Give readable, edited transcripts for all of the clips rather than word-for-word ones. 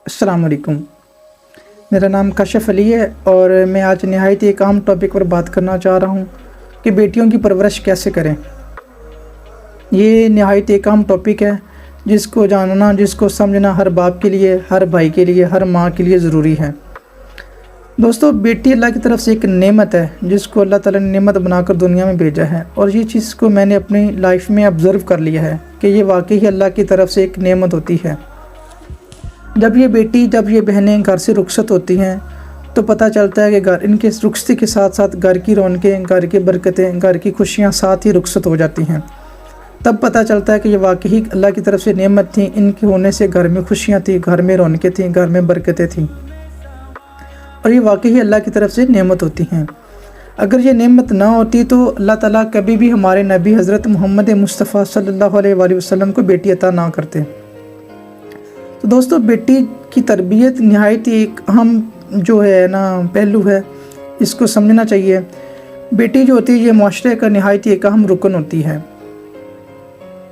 السلام علیکم۔ میرا نام کاشف علی ہے اور میں آج نہایت ایک اہم ٹاپک پر بات کرنا چاہ رہا ہوں کہ بیٹیوں کی پرورش کیسے کریں۔ یہ نہایت ایک اہم ٹاپک ہے جس کو جاننا، جس کو سمجھنا ہر باپ کے لیے، ہر بھائی کے لیے، ہر ماں کے لیے ضروری ہے۔ دوستو، بیٹی اللہ کی طرف سے ایک نعمت ہے جس کو اللہ تعالیٰ نے نعمت بنا کر دنیا میں بھیجا ہے، اور یہ چیز کو میں نے اپنی لائف میں آبزرو کر لیا ہے کہ یہ واقعی اللہ کی طرف سے ایک نعمت ہوتی ہے۔ جب یہ بہنیں گھر سے رخصت ہوتی ہیں تو پتہ چلتا ہے کہ ان کے رخصتی کے ساتھ ساتھ گھر کی رونقیں، گھر کی برکتیں، گھر کی خوشیاں ساتھ ہی رخصت ہو جاتی ہیں۔ تب پتہ چلتا ہے کہ یہ واقعی اللہ کی طرف سے نعمت تھی، ان کے ہونے سے گھر میں خوشیاں تھیں، گھر میں رونقیں تھیں، گھر میں برکتیں تھیں، اور یہ واقعی اللہ کی طرف سے نعمت ہوتی ہیں۔ اگر یہ نعمت نہ ہوتی تو اللہ تعالیٰ کبھی بھی ہمارے نبی حضرت محمد مصطفیٰ صلی اللہ علیہ وآلہ وسلم کو بیٹی عطا نہ کرتے۔ تو دوستو، بیٹی کی تربیت نہایت ایک اہم پہلو ہے، اس کو سمجھنا چاہیے۔ بیٹی جو ہوتی ہے یہ معاشرے کا نہایت ایک اہم رکن ہوتی ہے،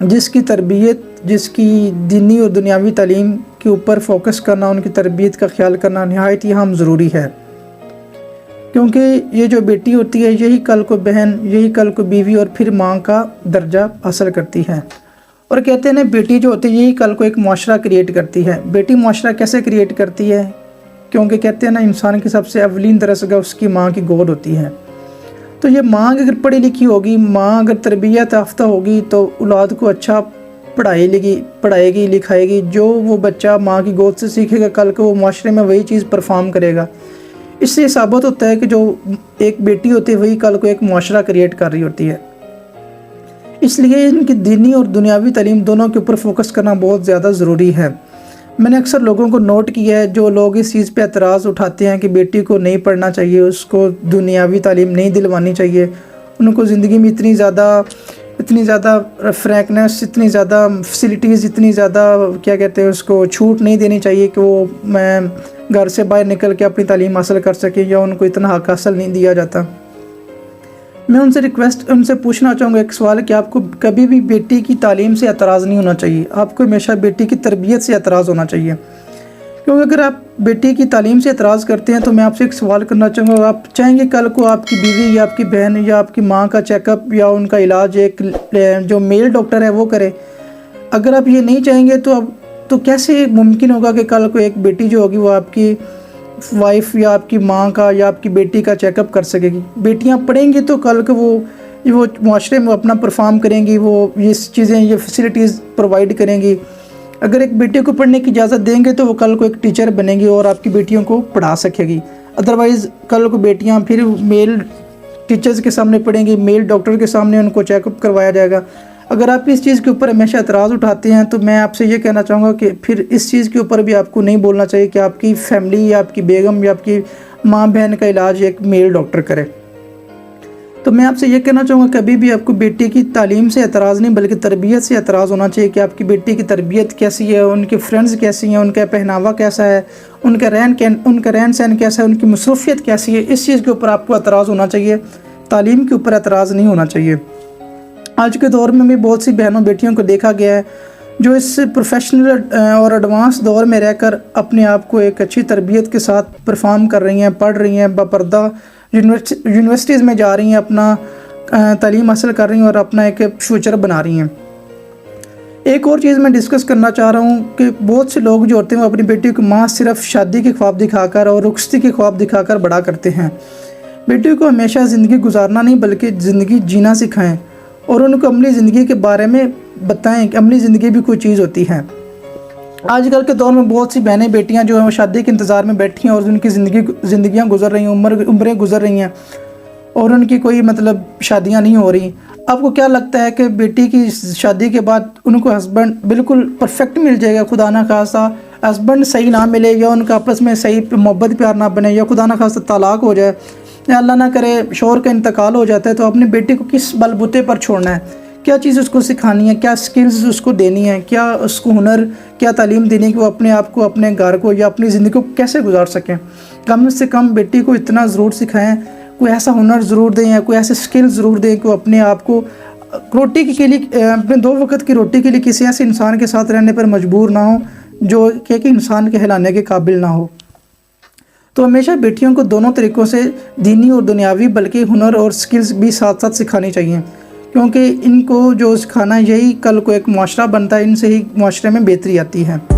جس کی تربیت، جس کی دینی اور دنیاوی تعلیم کے اوپر فوکس کرنا، ان کی تربیت کا خیال کرنا نہایت ہی اہم ضروری ہے، کیونکہ یہ جو بیٹی ہوتی ہے یہی کل کو بہن، یہی کل کو بیوی اور پھر ماں کا درجہ حاصل کرتی ہے۔ اور کہتے ہیں نا، بیٹی جو ہوتی ہے یہی کل کو ایک معاشرہ کریٹ کرتی ہے۔ بیٹی معاشرہ کیسے کریٹ کرتی ہے؟ کیونکہ کہتے ہیں نا، انسان کی سب سے اولین درسگاہ اس کی ماں کی گود ہوتی ہے۔ تو یہ ماں اگر پڑھی لکھی ہوگی، ماں اگر تربیت یافتہ ہوگی تو اولاد کو اچھا پڑھائے گی، لکھائے گی۔ جو وہ بچہ ماں کی گود سے سیکھے گا، کل کو وہ معاشرے میں وہی چیز پرفارم کرے گا۔ اس سے ثابت ہوتا ہے کہ جو ایک بیٹی ہوتی ہے وہی کل کو ایک معاشرہ کریٹ کر رہی ہوتی ہے۔ اس لیے ان کی دینی اور دنیاوی تعلیم دونوں کے اوپر فوکس کرنا بہت زیادہ ضروری ہے۔ میں نے اکثر لوگوں کو نوٹ کیا ہے، جو لوگ اس چیز پہ اعتراض اٹھاتے ہیں کہ بیٹی کو نہیں پڑھنا چاہیے، اس کو دنیاوی تعلیم نہیں دلوانی چاہیے، ان کو زندگی میں اتنی زیادہ فرینکنیس، اتنی زیادہ فیسلٹیز، اتنی زیادہ اس کو چھوٹ نہیں دینی چاہیے کہ وہ گھر سے باہر نکل کے اپنی تعلیم حاصل کر سکیں، یا ان کو اتنا حق حاصل نہیں دیا جاتا۔ میں ان سے پوچھنا چاہوں گا ایک سوال کہ آپ کو کبھی بھی بیٹی کی تعلیم سے اعتراض نہیں ہونا چاہیے، آپ کو ہمیشہ بیٹی کی تربیت سے اعتراض ہونا چاہیے۔ کیونکہ اگر آپ بیٹی کی تعلیم سے اعتراض کرتے ہیں تو میں آپ سے ایک سوال کرنا چاہوں گا، آپ چاہیں گے کل کو آپ کی بیوی یا آپ کی بہن یا آپ کی ماں کا چیک اپ یا ان کا علاج ایک جو میل ڈاکٹر ہے وہ کرے؟ اگر آپ یہ نہیں چاہیں گے تو کیسے ممکن ہوگا کہ کل کو ایک بیٹی جو ہوگی وہ آپ کی وائف یا آپ کی ماں کا یا آپ کی بیٹی کا چیک اپ کر سکے گی؟ بیٹیاں پڑھیں گی تو کل کو وہ معاشرے میں اپنا پرفارم کریں گی، وہ یہ چیزیں، یہ فیسلٹیز پرووائڈ کریں گی۔ اگر ایک بیٹی کو پڑھنے کی اجازت دیں گے تو وہ کل کو ایک ٹیچر بنے گی اور آپ کی بیٹیوں کو پڑھا سکے گی۔ ادروائز کل کو بیٹیاں پھر میل ٹیچرز کے سامنے پڑھیں گی، میل ڈاکٹر کے سامنے ان کو چیک اپ کروایا جائے گا۔ اگر آپ اس چیز کے اوپر ہمیشہ اعتراض اٹھاتے ہیں تو میں آپ سے یہ کہنا چاہوں گا کہ پھر اس چیز کے اوپر بھی آپ کو نہیں بولنا چاہیے کہ آپ کی فیملی یا آپ کی بیگم یا آپ کی ماں بہن کا علاج ایک میل ڈاکٹر کرے۔ تو میں آپ سے یہ کہنا چاہوں گا، کبھی بھی آپ کو بیٹی کی تعلیم سے اعتراض نہیں بلکہ تربیت سے اعتراض ہونا چاہیے کہ آپ کی بیٹی کی تربیت کیسی ہے، ان کے فرینڈز کیسی ہیں، ان کا پہناوا کیسا ہے، ان کا رہن سہن کیسا ہے، ان کی مصروفیت کیسی ہے۔ اس چیز کے اوپر آپ کو اعتراض ہونا چاہیے، تعلیم کے اوپر اعتراض نہیں ہونا چاہیے۔ آج کے دور میں بھی بہت سی بہنوں بیٹیوں کو دیکھا گیا ہے جو اس پروفیشنل اور ایڈوانس دور میں رہ کر اپنے آپ کو ایک اچھی تربیت کے ساتھ پرفارم کر رہی ہیں، پڑھ رہی ہیں، باپردہ یونیورسٹیز میں جا رہی ہیں، اپنا تعلیم حاصل کر رہی ہیں اور اپنا ایک فیوچر بنا رہی ہیں۔ ایک اور چیز میں ڈسکس کرنا چاہ رہا ہوں کہ بہت سے لوگ جو ہوتے ہیں وہ اپنی بیٹی کو ماں صرف شادی کے خواب دکھا کر اور رخصتی کے خواب دکھا کر بڑا کرتے ہیں۔ بیٹی کو ہمیشہ زندگی گزارنا نہیں بلکہ زندگی جینا سکھائیں، اور ان کو عملی زندگی کے بارے میں بتائیں کہ عملی زندگی بھی کوئی چیز ہوتی ہے۔ آج کل کے دور میں بہت سی بہنیں بیٹیاں جو ہیں وہ شادی کے انتظار میں بیٹھی ہیں اور ان کی زندگیاں گزر رہی ہیں، عمریں گزر رہی ہیں، اور ان کی کوئی شادیاں نہیں ہو رہی۔ آپ کو کیا لگتا ہے کہ بیٹی کی شادی کے بعد ان کو ہسبینڈ بالکل پرفیکٹ مل جائے گا؟ خدا نہ خواستہ ہسبینڈ صحیح نہ ملے، یا ان کا آپس میں صحیح محبت پیار نہ بنے، یا خدا نہ خواستہ طلاق ہو جائے، یا اللہ نہ کرے شوہر کا انتقال ہو جاتا ہے، تو اپنی بیٹی کو کس بل بوتے پر چھوڑنا ہے؟ کیا چیز اس کو سکھانی ہے؟ کیا سکلز اس کو دینی ہے؟ کیا اس کو ہنر، کیا تعلیم دینی ہے کہ وہ اپنے آپ کو، اپنے گھر کو یا اپنی زندگی کو کیسے گزار سکیں؟ کم سے کم بیٹی کو اتنا ضرور سکھائیں، کوئی ایسا ہنر ضرور دیں یا کوئی ایسے سکل ضرور دیں کہ وہ اپنے آپ کو روٹی کے لیے، اپنے 2 وقت کی روٹی کے لیے کسی ایسے انسان کے ساتھ رہنے پر مجبور نہ ہوں جو کہ ایک انسان کہلانے کے قابل نہ ہو۔ تو ہمیشہ بیٹیوں کو دونوں طریقوں سے دینی اور دنیاوی بلکہ ہنر اور سکلز بھی ساتھ ساتھ سکھانی چاہیے، کیونکہ ان کو جو سکھانا یہی کل کو ایک معاشرہ بنتا ہے، ان سے ہی معاشرے میں بہتری آتی ہے۔